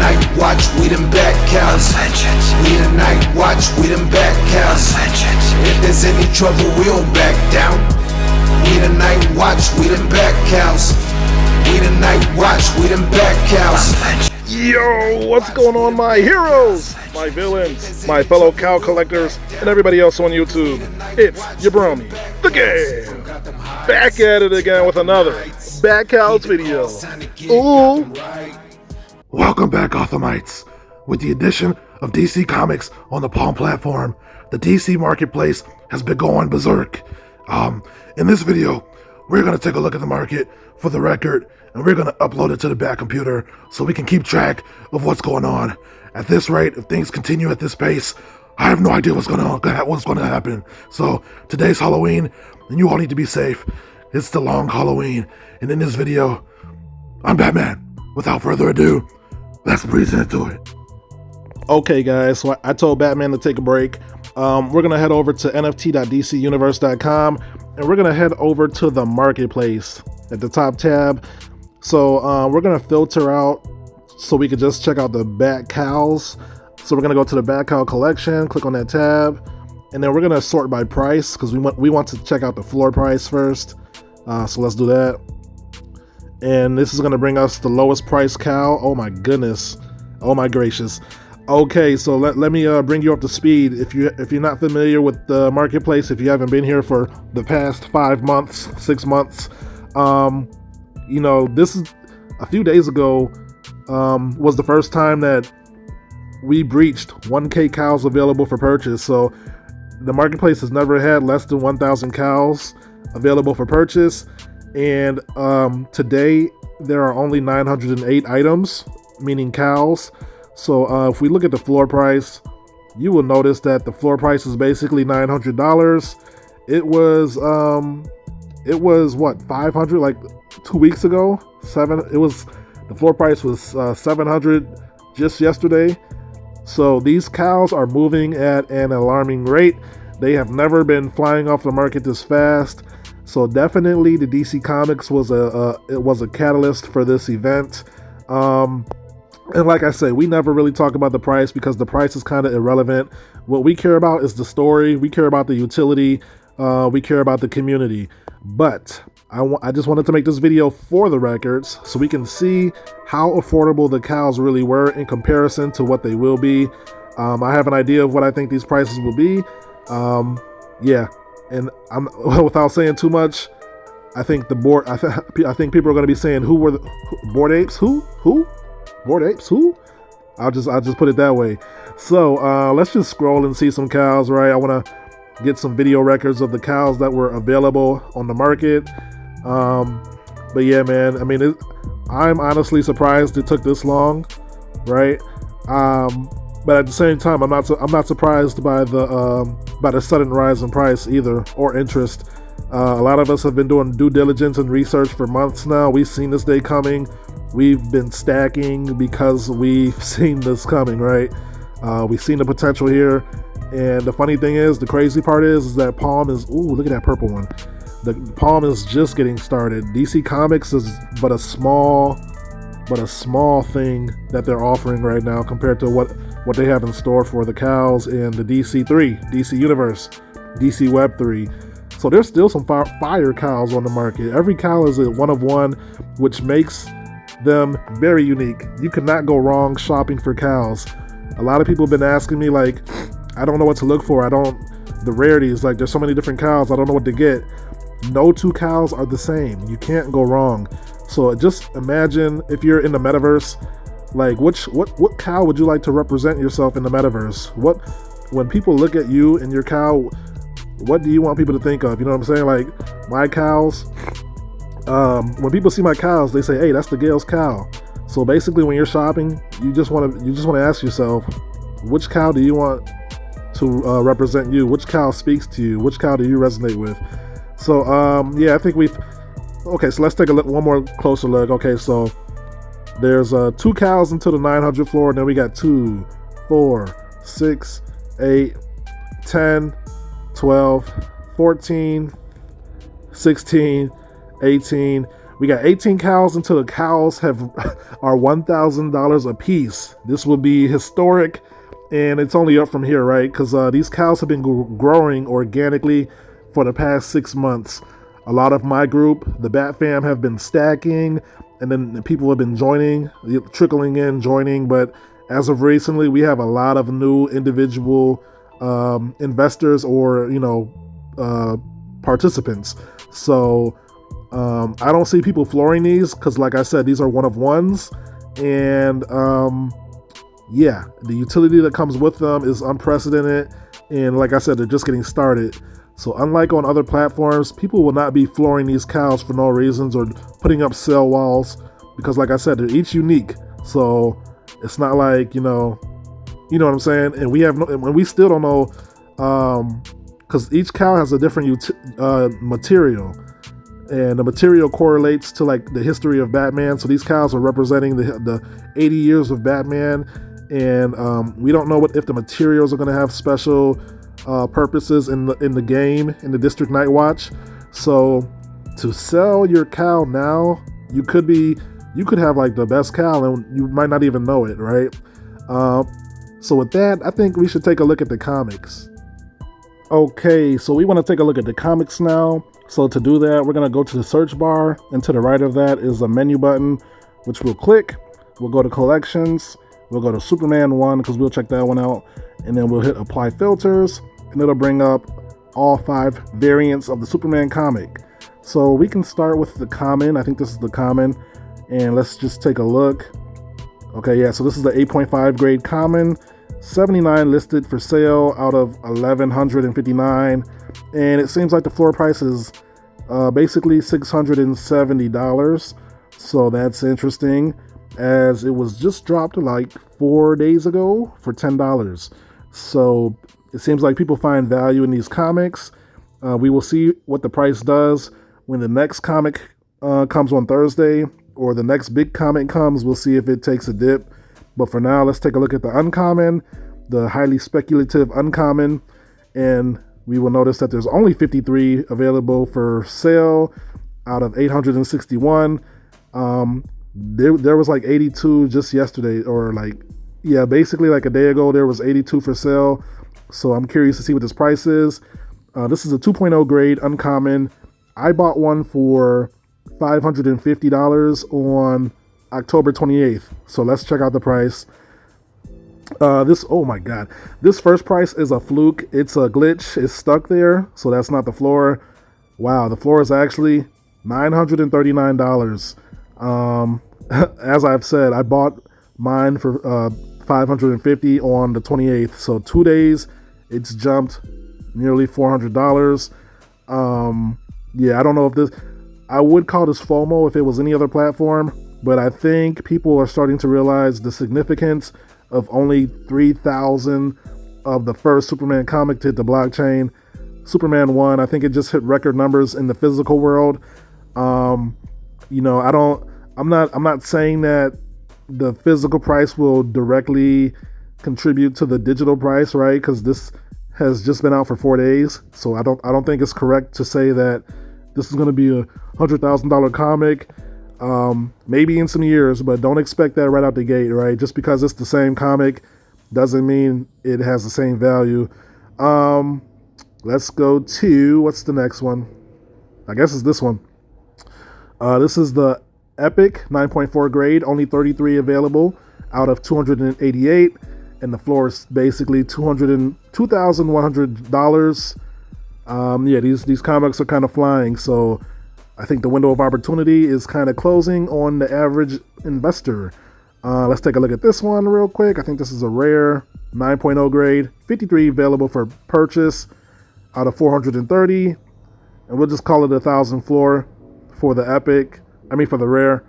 night watch, we them bad cows. We the night watch, we them bad cows. If there's any trouble, we'll back down. We the night watch, we them bad cows. We the night watch, we them bad cows. Yo, what's going on, my heroes, my villains, my fellow cow collectors, and everybody else on YouTube? It's your brony, the game, back at it again with another Bad Cows video. Ooh! Welcome back, Gothamites. With the addition of DC Comics on the Palm platform, the DC marketplace has been going berserk. In this video, we're going to take a look at the market for the record, and we're going to upload it to the back computer so we can keep track of what's going on. At this rate, if things continue at this pace, I have no idea what's going to happen. So today's Halloween, and you all need to be safe. It's the long Halloween, and in this video, I'm Batman. Without further ado, let's breeze into it. Okay, guys, so I told Batman to take a break. We're going to head over to nft.dcuniverse.com, and we're going to head over to the marketplace at the top tab. So we're going to filter out so we can just check out the Bat Cowls. So we're going to go to the Bat Cowl collection, click on that tab, and then we're going to sort by price because we want to check out the floor price first. So let's do that. And this is going to bring us the lowest price cow. Oh my goodness. Oh my gracious. Okay, so let me bring you up to speed. If you're not familiar with the marketplace, if you haven't been here for the past 5 months, 6 months, you know, this is a few days ago was the first time that we breached 1K cows available for purchase. So the marketplace has never had less than 1,000 cows available for purchase, and today there are only 908 items, meaning cows. So if we look at the floor price, you will notice that the floor price is basically $900. It was what, 500 like 2 weeks ago? The floor price was 700 just yesterday. So these cows are moving at an alarming rate. They have never been flying off the market this fast. So definitely the DC Comics was a catalyst for this event. And like I say, we never really talk about the price because the price is kind of irrelevant. What we care about is the story. We care about the utility. We care about the community. But I just wanted to make this video for the records so we can see how affordable the cows really were in comparison to what they will be. I have an idea of what I think these prices will be. Yeah, and without saying too much, I think I think people are going to be saying, "Who were the Bored Apes? Who? Bored Apes? Who?" I'll just put it that way. So let's just scroll and see some cows, right? I want to get some video records of the cows that were available on the market. But yeah, man, I mean, I'm honestly surprised it took this long, right? But at the same time, I'm not surprised by the sudden rise in price either, or interest. A lot of us have been doing due diligence and research for months now. We've seen this day coming. We've been stacking because we've seen this coming, right? We've seen the potential here. And the funny thing is, the crazy part is that Palm is, ooh, look at that purple one. The Palm is just getting started. DC Comics is but a small thing that they're offering right now compared to what they have in store for the cows in the DC Universe, DC Web 3. So there's still some fire cows on the market. Every cow is a one of one, which makes them very unique. You cannot go wrong shopping for cows. A lot of people have been asking me, like, I don't know what to look for. The rarities, like, there's so many different cows, I don't know what to get. No two cows are the same. You can't go wrong. So just imagine if you're in the metaverse, like, what cow would you like to represent yourself in the metaverse? When people look at you and your cow, what do you want people to think of? You know what I'm saying? Like, my cows, when people see my cows, they say, "Hey, that's the Gale's cow." So basically, when you're shopping, you just want to ask yourself, which cow do you want to represent you? Which cow speaks to you? Which cow do you resonate with? So yeah, I think okay, so let's take one more closer look. Okay, so there's 2 cows into the 900 floor, and then we got 2, 4, 6, 8, 10, 12, 14, 16, 18. We got 18 cows until the cows are $1,000 a piece. This will be historic, and it's only up from here, right? Because these cows have been growing organically for the past 6 months. A lot of my group, the Bat Fam, have been stacking, and then people have been joining, trickling in, joining. But as of recently, we have a lot of new individual investors or participants. So I don't see people flooring these because, like I said, these are one of ones, and yeah, the utility that comes with them is unprecedented, and like I said, they're just getting started. So unlike on other platforms, people will not be flooring these cows for no reasons or putting up sell walls, because like I said, they're each unique. So it's not like, you know what I'm saying? And we still don't know, because each cow has a different material, and the material correlates to like the history of Batman. So these cows are representing the 80 years of Batman, and we don't know if the materials are going to have special purposes in the game, in the District Night Watch. So to sell your cow now, you could have like the best cow and you might not even know it, right? So with that, I think we should take a look at the comics. Okay, so we want to take a look at the comics now. So to do that, we're going to go to the search bar, and to the right of that is a menu button, which we'll click. We'll go to collections. We'll go to Superman 1 because we'll check that one out, and then we'll hit apply filters, and it'll bring up all 5 variants of the Superman comic. So we can start with the common. I think this is the common, and let's just take a look. Okay, yeah, so this is the 8.5 grade common, 79 listed for sale out of 1,159, and it seems like the floor price is basically $670. So that's interesting, as it was just dropped like 4 days ago for $10. So it seems like people find value in these comics. We will see what the price does when the next comic comes on Thursday, or the next big comic comes. We'll see if it takes a dip. But for now, let's take a look at the uncommon, the highly speculative uncommon, and we will notice that there's only 53 available for sale out of 861. There was like 82 just yesterday, or like, yeah, basically like a day ago, there was 82 for sale. So I'm curious to see what this price is. This is a 2.0 grade uncommon. I bought one for $550 on October 28th. So let's check out the price. Oh my god, this first price is a fluke. It's a glitch. It's stuck there, so that's not the floor. Wow, the floor is actually $939. As I've said, I bought mine for $550 on the 28th, so 2 days it's jumped nearly $400. Yeah, I don't know if this, I would call this FOMO if it was any other platform, but I think people are starting to realize the significance of only 3,000 of the first Superman comic to hit the blockchain. Superman 1, I think it just hit record numbers in the physical world. I'm not saying that the physical price will directly contribute to the digital price, right? Because this has just been out for 4 days, so I don't think it's correct to say that this is going to be a $100,000 comic. Maybe in some years, but don't expect that right out the gate, right? Just because it's the same comic doesn't mean it has the same value. Let's go to, what's the next one? I guess it's this one. This is the Epic 9.4 grade, only 33 available out of 288, and the floor is basically $2,100. Yeah, these comics are kind of flying, so I think the window of opportunity is kind of closing on the average investor. Let's take a look at this one real quick. I think this is a rare 9.0 grade, 53 available for purchase out of 430, and we'll just call it 1,000 floor for the epic. For the rare.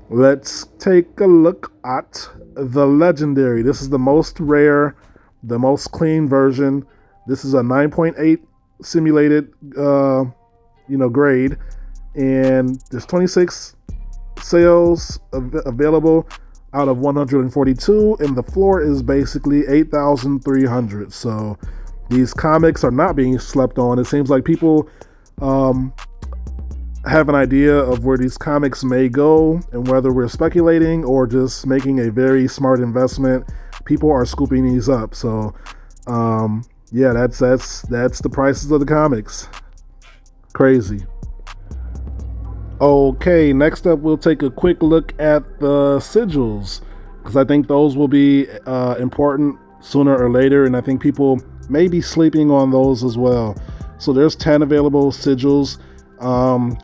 Let's take a look at the legendary. This is the most rare, the most clean version. This is a 9.8 simulated grade, and there's 26 sales available out of 142, and the floor is basically 8,300. So these comics are not being slept on. It seems like people have an idea of where these comics may go and whether we're speculating or just making a very smart investment. People are scooping these up. So yeah, that's the prices of the comics. Crazy. Okay, next up we'll take a quick look at the sigils, because I think those will be important sooner or later, and I think people may be sleeping on those as well. So there's 10 available sigils,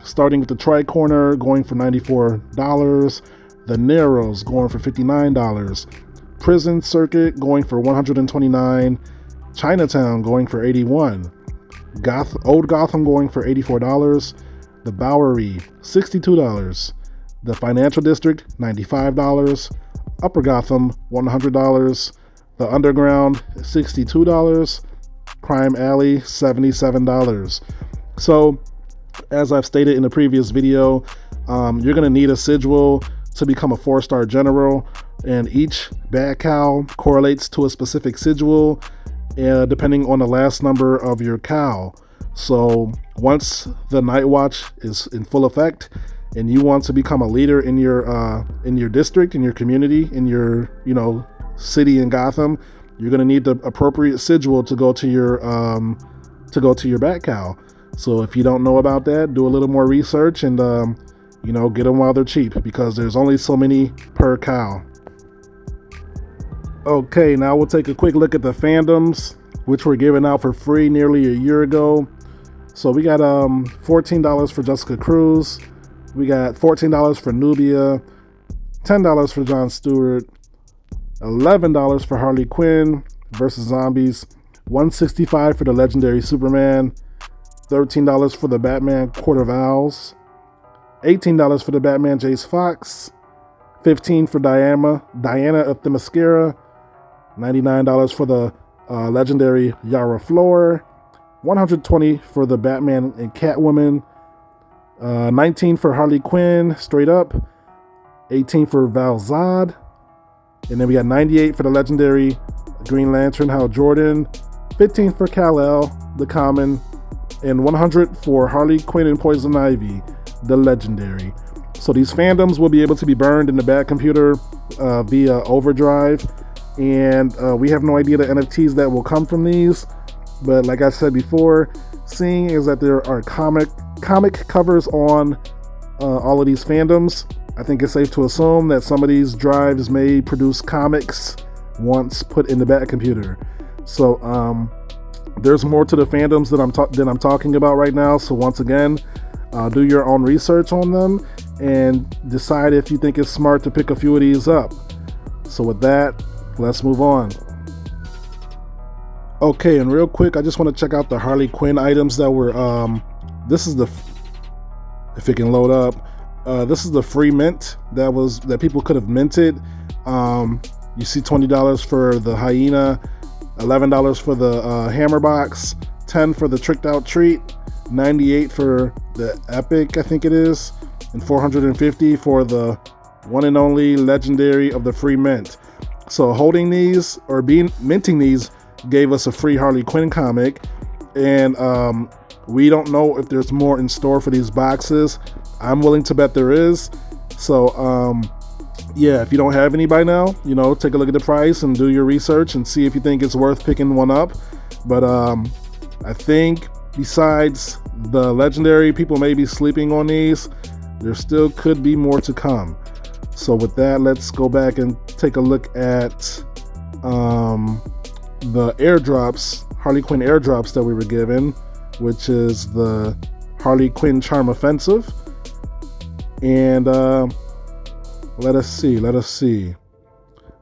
starting with the Tricorner going for $94, the Narrows going for $59, Prison Circuit going for $129, Chinatown going for $81, Old Gotham going for $84, the Bowery $62, the Financial District $95, Upper Gotham $100, the Underground $62, Crime Alley $77. So as I've stated in the previous video, you're going to need a sigil to become a 4-star general, and each bad cowl correlates to a specific sigil depending on the last number of your cowl. So once the Night Watch is in full effect and you want to become a leader in your district, in your community, in your city in Gotham, you're going to need the appropriate sigil to go to your bat cowl. So if you don't know about that, do a little more research and get them while they're cheap, because there's only so many per cowl. Okay, now we'll take a quick look at the fandoms, which were given out for free nearly a year ago. So we got $14 for Jessica Cruz, we got $14 for Nubia, $10 for Jon Stewart, $11 for Harley Quinn versus Zombies, $165 for the Legendary Superman, $13 for the Batman Court of Owls, $18 for the Batman Jace Fox, $15 for Diana of Themyscira, $99 for the Legendary Yara Flor, $120 for the Batman and Catwoman, $19 for Harley Quinn straight up, $18 for Val Zod, and then we got $98 for the Legendary Green Lantern Hal Jordan, $15 for Kal-El, the Common, and $100 for Harley Quinn and Poison Ivy, the Legendary. So these fandoms will be able to be burned in the Bat computer via Overdrive, and we have no idea the NFTs that will come from these. But like I said before, seeing is that there are comic covers on all of these fandoms, I think it's safe to assume that some of these drives may produce comics once put in the Bat computer. So there's more to the fandoms than I'm talking about right now. So once again, do your own research on them and decide if you think it's smart to pick a few of these up. So with that, let's move on. Okay, and real quick, I just want to check out the Harley Quinn items that were this is the, if it can load up, this is the free mint that people could have minted. You see $20 for the Hyena, $11 for the Hammer Box, $10 for the Tricked Out Treat, $98 for the Epic, I think it is, and $450 for the one and only Legendary of the Free Mint. So holding these or minting these gave us a free Harley Quinn comic, and we don't know if there's more in store for these boxes. I'm willing to bet there is. So yeah, if you don't have any by now, take a look at the price and do your research and see if you think it's worth picking one up. But I think besides the Legendary, people may be sleeping on these. There still could be more to come. So with that, let's go back and take a look at the airdrops, Harley Quinn airdrops that we were given, which is the Harley Quinn Charm Offensive. And let us see.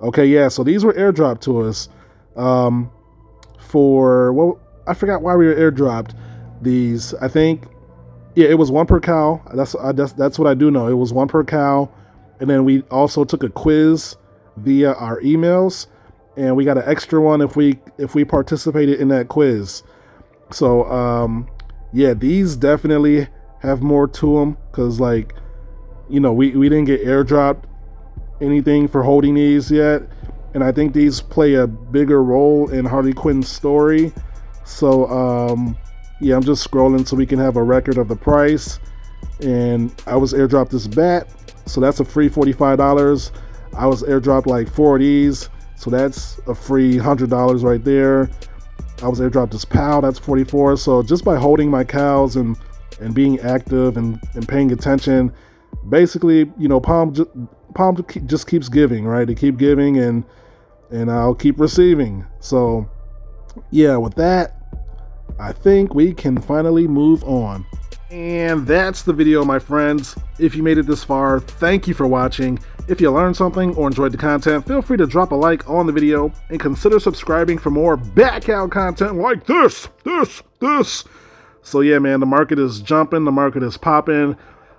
Okay, yeah, so these were airdropped to us I forgot why we were airdropped these. I think, yeah, it was one per cow. That's what I do know. It was one per cow. And then we also took a quiz via our emails, and we got an extra one if we participated in that quiz. So yeah, these definitely have more to them, because we didn't get airdropped anything for holding these yet, and I think these play a bigger role in Harley Quinn's story. So yeah, I'm just scrolling so we can have a record of the price. and I was airdropped this bat, so that's a free $45. I was airdropped like 4 of these, so that's a free $100 right there. I was airdropped this POW, that's 44. So just by holding my cows and being active and paying attention, basically, you know, Palm just keeps giving, right? They keep giving, and I'll keep receiving. So yeah, with that, I think we can finally move on. And that's the video, my friends. If you made it this far, thank you for watching. If you learned something or enjoyed the content, feel free to drop a like on the video and consider subscribing for more back out content like this. So yeah, man, the market is jumping, the market is popping.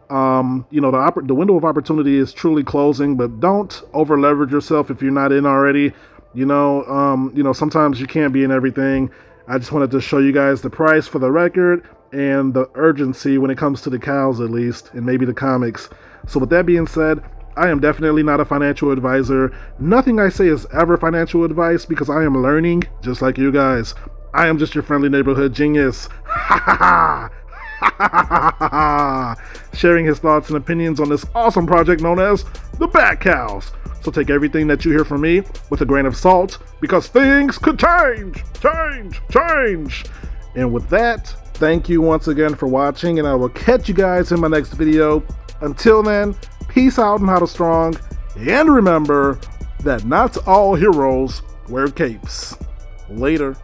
You know, the window of opportunity is truly closing, but don't over leverage yourself if you're not in already. You know, sometimes you can't be in everything. I just wanted to show you guys the price for the record and the urgency when it comes to the cows, at least, and maybe the comics. So with that being said, I am definitely not a financial advisor. Nothing I say is ever financial advice because I am learning just like you guys. I am just your friendly neighborhood genius. Sharing his thoughts and opinions on this awesome project known as the Bat Cows. So take everything that you hear from me with a grain of salt, because things could change. And with that, thank you once again for watching, and I will catch you guys in my next video. Until then, peace out and how strong, and remember that not all heroes wear capes. Later.